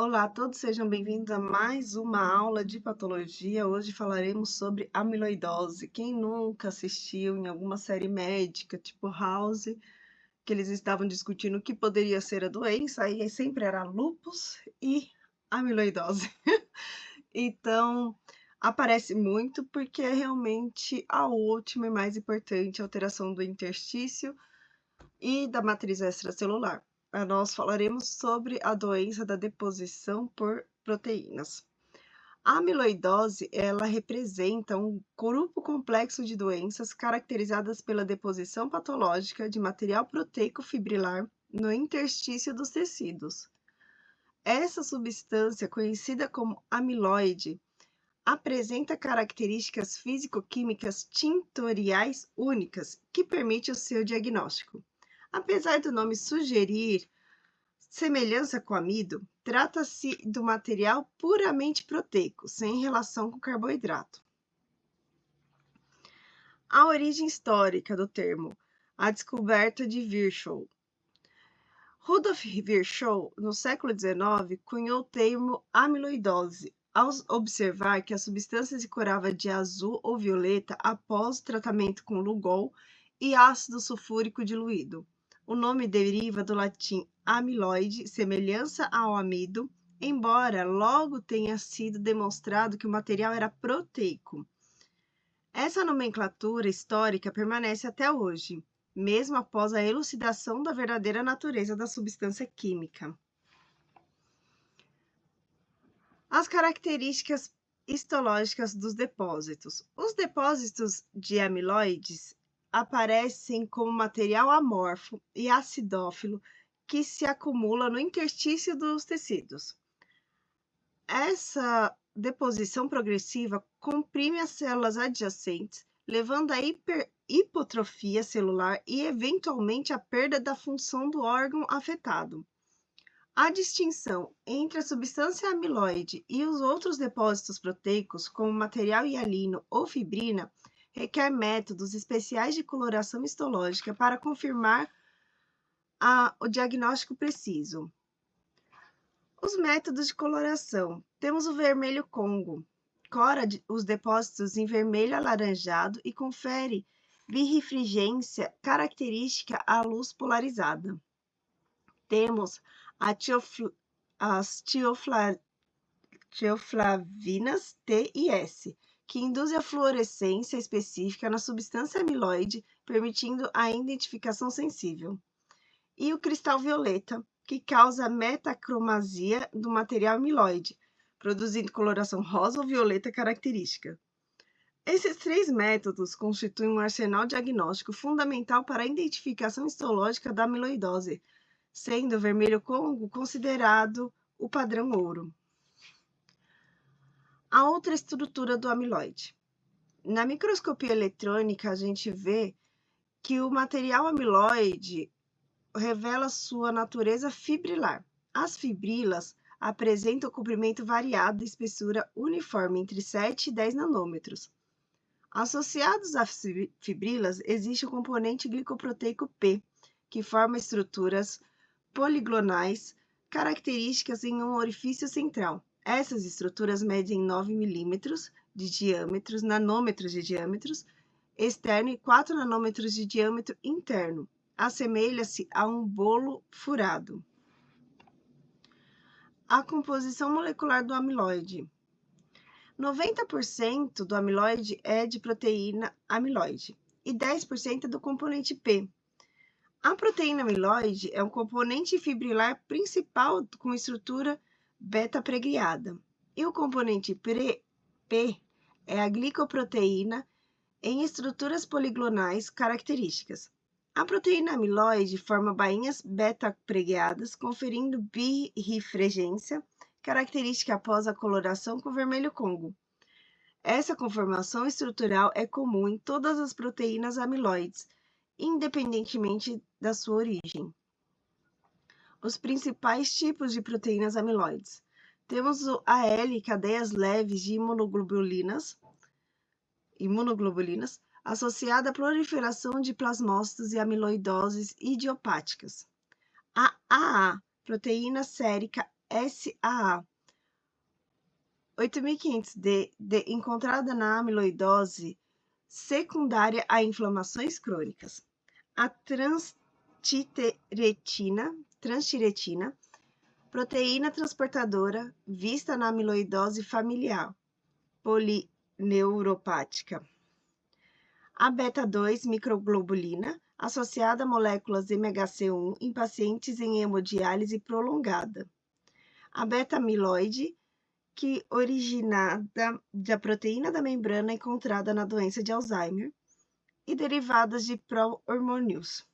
Olá a todos, sejam bem-vindos a mais uma aula de patologia. Hoje falaremos sobre amiloidose. Quem nunca assistiu em alguma série médica, tipo House, que eles estavam discutindo o que poderia ser a doença, aí sempre era lúpus e amiloidose. Então, aparece muito porque é realmente a última e mais importante alteração do interstício e da matriz extracelular. Nós falaremos sobre a doença da deposição por proteínas. A amiloidose, ela representa um grupo complexo de doenças caracterizadas pela deposição patológica de material proteico fibrilar no interstício dos tecidos. Essa substância, conhecida como amiloide, apresenta características físico-químicas tintoriais únicas que permitem o seu diagnóstico. Apesar do nome sugerir semelhança com amido, trata-se do material puramente proteico, sem relação com carboidrato. A origem histórica do termo, a descoberta de Virchow. Rudolf Virchow, no século XIX, cunhou o termo amiloidose, ao observar que a substância se curava de azul ou violeta após o tratamento com Lugol e ácido sulfúrico diluído. O nome deriva do latim amiloide, semelhança ao amido, embora logo tenha sido demonstrado que o material era proteico. Essa nomenclatura histórica permanece até hoje, mesmo após a elucidação da verdadeira natureza da substância química. As características histológicas dos depósitos. Os depósitos de amiloides aparecem como material amorfo e acidófilo que se acumula no interstício dos tecidos. Essa deposição progressiva comprime as células adjacentes, levando à hipotrofia celular e, eventualmente, à perda da função do órgão afetado. A distinção entre a substância amiloide e os outros depósitos proteicos, como material hialino ou fibrina, requer métodos especiais de coloração histológica para confirmar o diagnóstico preciso. Os métodos de coloração. Temos o vermelho Congo. Cora os depósitos em vermelho alaranjado e confere birrefringência característica à luz polarizada. Temos as teoflavinas T e S, que induzem a fluorescência específica na substância amiloide, permitindo a identificação sensível. E o cristal violeta, que causa metacromasia do material amiloide, produzindo coloração rosa ou violeta característica. Esses três métodos constituem um arsenal diagnóstico fundamental para a identificação histológica da amiloidose, sendo o vermelho Congo considerado o padrão ouro. A outra estrutura do amiloide. Na microscopia eletrônica, a gente vê que o material amiloide revela sua natureza fibrilar. As fibrilas apresentam comprimento variado e espessura uniforme entre 7 e 10 nanômetros. Associados às fibrilas, existe o componente glicoproteico P, que forma estruturas poligonais características em um orifício central. Essas estruturas medem 9 milímetros de diâmetro, nanômetros de diâmetro externo e 4 nanômetros de diâmetro interno. Assemelha-se a um bolo furado. A composição molecular do amiloide. 90% do amiloide é de proteína amiloide e 10% é do componente P. A proteína amiloide é um componente fibrilar principal com estrutura beta-pregriada, e o componente P é a glicoproteína em estruturas poligonais características. A proteína amiloide forma bainhas beta-pregadas, conferindo birrefringência, característica após a coloração com vermelho Congo. Essa conformação estrutural é comum em todas as proteínas amiloides, independentemente da sua origem. Os principais tipos de proteínas amiloides. Temos o AL, cadeias leves de imunoglobulinas, associada à proliferação de plasmócitos e amiloidoses idiopáticas. A AA, proteína sérica SAA 8500D, encontrada na amiloidose secundária a inflamações crônicas. A transtiretina, proteína transportadora vista na amiloidose familiar polineuropática. A beta-2 microglobulina, associada a moléculas MHC1 em pacientes em hemodiálise prolongada. A beta-amiloide, que originada da proteína da membrana encontrada na doença de Alzheimer, e derivadas de pró-hormônios,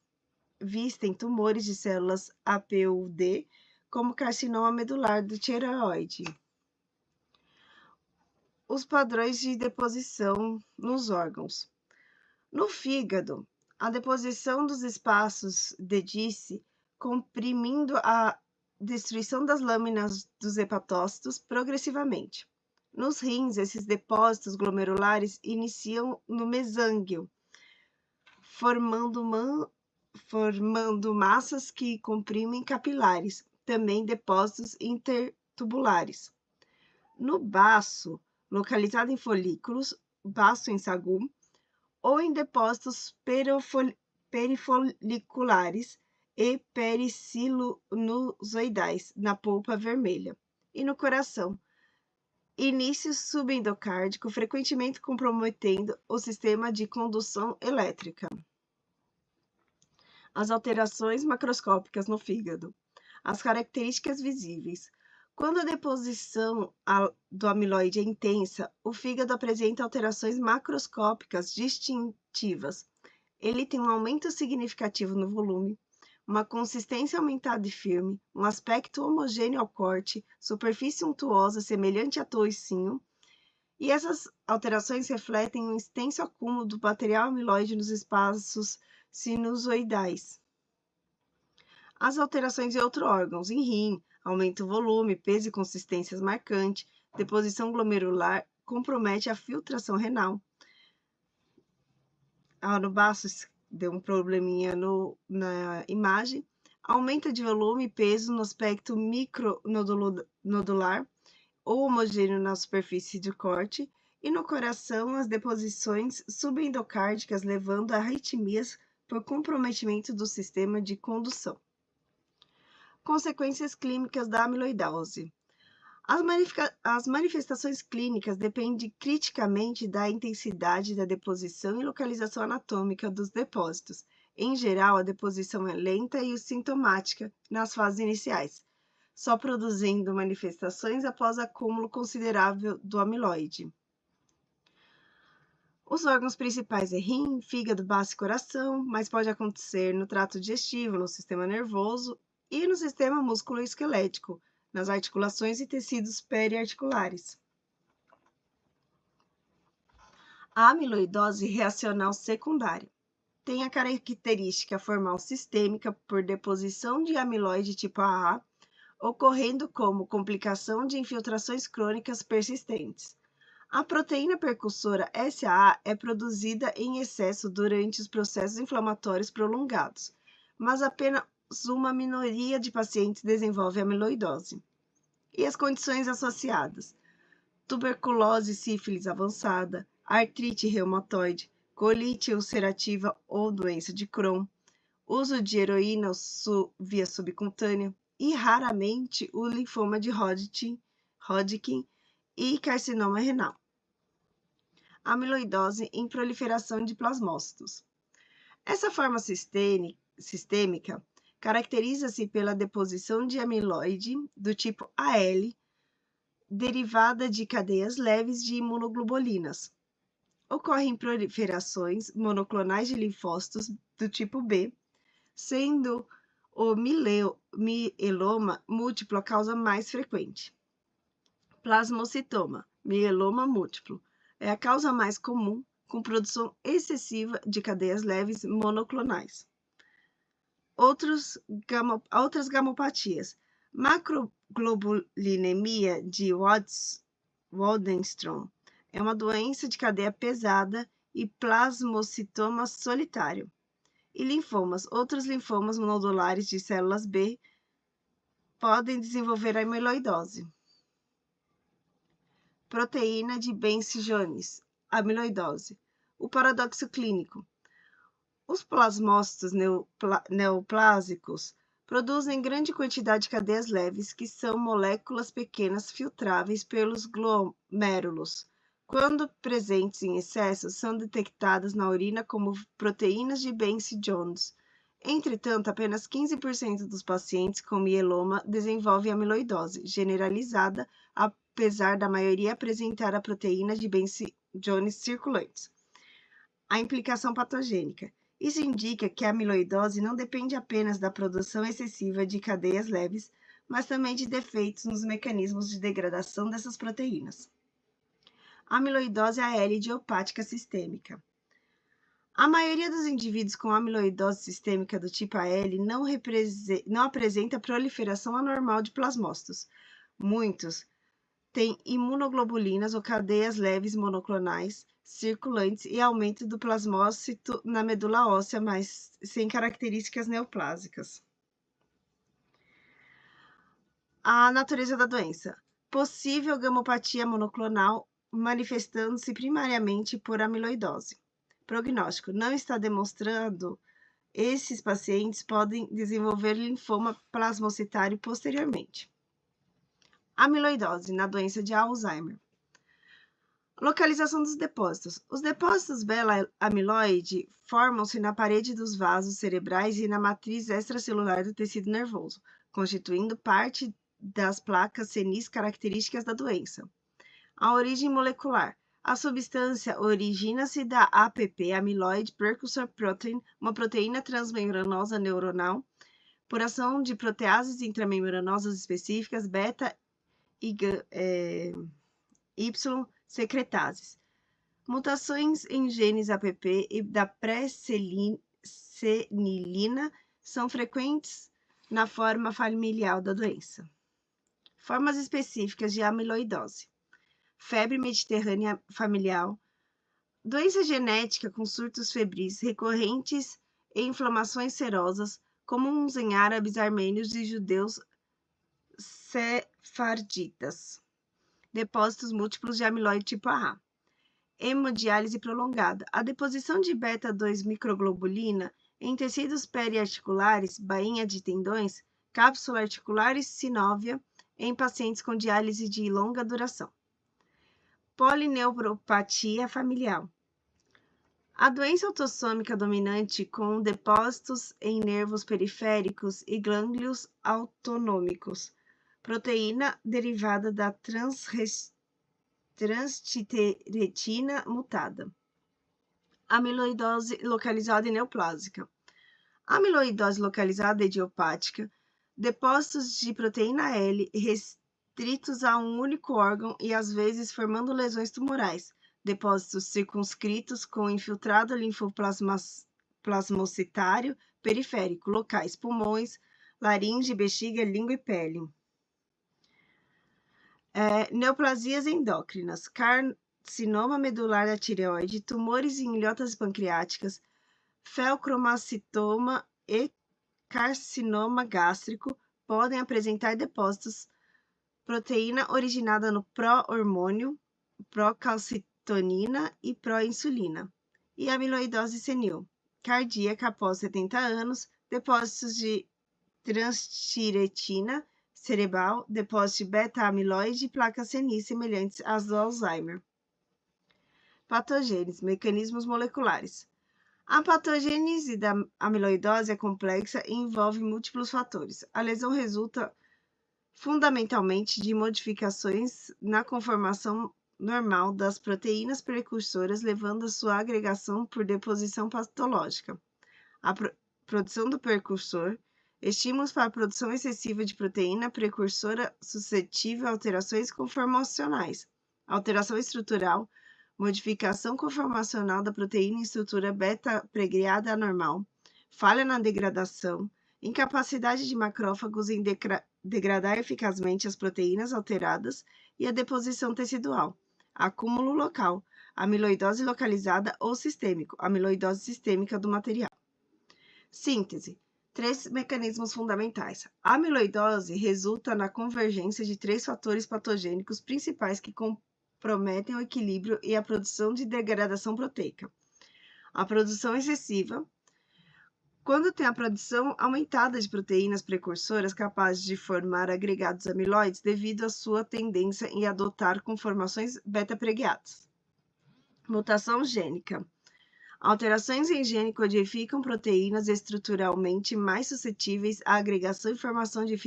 vista em tumores de células APUD, como carcinoma medular do tireoide. Os padrões de deposição nos órgãos. No fígado, a deposição dos espaços de Disse, comprimindo a destruição das lâminas dos hepatócitos progressivamente. Nos rins, esses depósitos glomerulares iniciam no mesânguio, formando massas que comprimem capilares, também depósitos intertubulares. No baço, localizado em folículos, baço em sagum, ou em depósitos perifoliculares e pericilonusoidais na polpa vermelha. E no coração, início subendocárdico, frequentemente comprometendo o sistema de condução elétrica. As alterações macroscópicas no fígado. As características visíveis. Quando a deposição do amiloide é intensa, o fígado apresenta alterações macroscópicas distintivas. Ele tem um aumento significativo no volume, uma consistência aumentada e firme, um aspecto homogêneo ao corte, superfície untuosa semelhante a toucinho, e essas alterações refletem um extenso acúmulo do material amiloide nos espaços sinusoidais. As alterações em outros órgãos, em rim, aumenta o volume, peso e consistências marcante, deposição glomerular, compromete a filtração renal. No baço deu um probleminha na imagem, aumenta de volume e peso no aspecto micronodular ou homogêneo na superfície de corte, e no coração as deposições subendocárdicas levando a arritmias por comprometimento do sistema de condução. Consequências clínicas da amiloidose. As manifestações clínicas dependem criticamente da intensidade da deposição e localização anatômica dos depósitos. Em geral, a deposição é lenta e sintomática nas fases iniciais, só produzindo manifestações após acúmulo considerável do amiloide. Os órgãos principais é rim, fígado, baço e coração, mas pode acontecer no trato digestivo, no sistema nervoso e no sistema músculo-esquelético, nas articulações e tecidos periarticulares. A amiloidose reacional secundária tem a característica formal sistêmica por deposição de amiloide tipo AA, ocorrendo como complicação de infiltrações crônicas persistentes. A proteína precursora SAA é produzida em excesso durante os processos inflamatórios prolongados, mas apenas uma minoria de pacientes desenvolve amiloidose. E as condições associadas: tuberculose e sífilis avançada, artrite reumatoide, colite ulcerativa ou doença de Crohn, uso de heroína via subcutânea e, raramente, o linfoma de Hodgkin e carcinoma renal. Amiloidose em proliferação de plasmócitos. Essa forma sistêmica caracteriza-se pela deposição de amiloide do tipo AL, derivada de cadeias leves de imunoglobulinas. Ocorrem proliferações monoclonais de linfócitos do tipo B, sendo o mieloma múltiplo a causa mais frequente. Plasmocitoma, mieloma múltiplo, é a causa mais comum, com produção excessiva de cadeias leves monoclonais. Outras gamopatias: macroglobulinemia de Waldenstrom é uma doença de cadeia pesada e plasmocitoma solitário. E linfomas: outros linfomas nodulares de células B, podem desenvolver a amiloidose. Proteína de Benci-Jones, amiloidose. O paradoxo clínico. Os plasmócitos neoplásicos produzem grande quantidade de cadeias leves, que são moléculas pequenas filtráveis pelos glomérulos. Quando presentes em excesso, são detectadas na urina como proteínas de Benci-Jones. Entretanto, apenas 15% dos pacientes com mieloma desenvolvem amiloidose generalizada, apesar da maioria apresentar a proteína de Benci-Jones circulantes. A implicação patogênica. Isso indica que a amiloidose não depende apenas da produção excessiva de cadeias leves, mas também de defeitos nos mecanismos de degradação dessas proteínas. Amiloidose AL idiopática sistêmica. A maioria dos indivíduos com amiloidose sistêmica do tipo AL não apresenta proliferação anormal de plasmócitos. Muitos têm imunoglobulinas ou cadeias leves monoclonais circulantes e aumento do plasmócito na medula óssea, mas sem características neoplásicas. A natureza da doença. Possível gamopatia monoclonal manifestando-se primariamente por amiloidose. Prognóstico. Não está demonstrando esses pacientes podem desenvolver linfoma plasmocitário posteriormente. Amiloidose na doença de Alzheimer. Localização dos depósitos. Os depósitos beta-amiloide formam-se na parede dos vasos cerebrais e na matriz extracelular do tecido nervoso, constituindo parte das placas senis características da doença. A origem molecular. A substância origina-se da APP, Amyloid Precursor Protein, uma proteína transmembranosa neuronal, por ação de proteases intramembranosas específicas, beta e Y secretases. Mutações em genes APP e da pré-senilina são frequentes na forma familiar da doença. Formas específicas de amiloidose. Febre mediterrânea familiar, doença genética com surtos febris recorrentes e inflamações serosas, comuns em árabes, armênios e judeus sefarditas. Depósitos múltiplos de amiloide tipo A. Hemodiálise prolongada. A deposição de beta-2 microglobulina em tecidos periarticulares, bainha de tendões, cápsula articular e sinóvia em pacientes com diálise de longa duração. Polineuropatia familiar. A doença autossômica dominante com depósitos em nervos periféricos e glândulos autonômicos. Proteína derivada da transtiteretina mutada. Amiloidose localizada e neoplásica. Amiloidose localizada idiopática. Depósitos de proteína L restritos a um único órgão e às vezes formando lesões tumorais. Depósitos circunscritos com infiltrado linfoplasmocitário periférico, locais pulmões, laringe, bexiga, língua e pele. Neoplasias endócrinas, carcinoma medular da tireoide, tumores em ilhotas pancreáticas, feocromocitoma e carcinoma gástrico podem apresentar depósitos, proteína originada no pró-hormônio, procalcitonina e pró-insulina, e amiloidose senil, cardíaca após 70 anos, depósitos de transtiretina cerebral, depósito de beta-amiloide e placas senis semelhantes às do Alzheimer. Patogênese, mecanismos moleculares. A patogênese da amiloidose é complexa e envolve múltiplos fatores. A lesão resulta fundamentalmente de modificações na conformação normal das proteínas precursoras, levando a sua agregação por deposição patológica. A produção do precursor, estímulos para a produção excessiva de proteína precursora suscetível a alterações conformacionais, alteração estrutural, modificação conformacional da proteína em estrutura beta-pregreada anormal, falha na degradação, incapacidade de macrófagos em degradar eficazmente as proteínas alteradas e a deposição tecidual, acúmulo local, amiloidose localizada ou sistêmico, amiloidose sistêmica do material. Síntese. Três mecanismos fundamentais. A amiloidose resulta na convergência de três fatores patogênicos principais que comprometem o equilíbrio e a produção de degradação proteica. A produção excessiva, quando tem a produção aumentada de proteínas precursoras capazes de formar agregados amiloides devido à sua tendência em adotar conformações beta-preguiadas. Mutação gênica. Alterações em gene codificam proteínas estruturalmente mais suscetíveis à agregação e formação de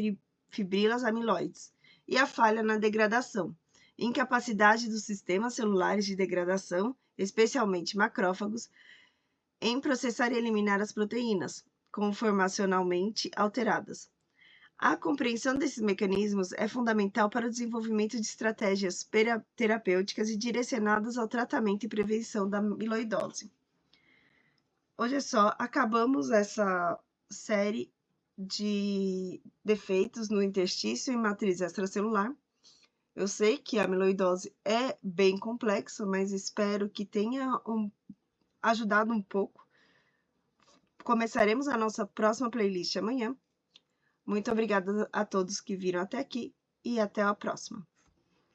fibrilas amiloides, e a falha na degradação. Incapacidade dos sistemas celulares de degradação, especialmente macrófagos, em processar e eliminar as proteínas conformacionalmente alteradas. A compreensão desses mecanismos é fundamental para o desenvolvimento de estratégias terapêuticas e direcionadas ao tratamento e prevenção da amiloidose. Hoje é só, acabamos essa série de defeitos no interstício e matriz extracelular. Eu sei que a amiloidose é bem complexa, mas espero que tenha ajudado um pouco. Começaremos a nossa próxima playlist amanhã. Muito obrigada a todos que viram até aqui e até a próxima.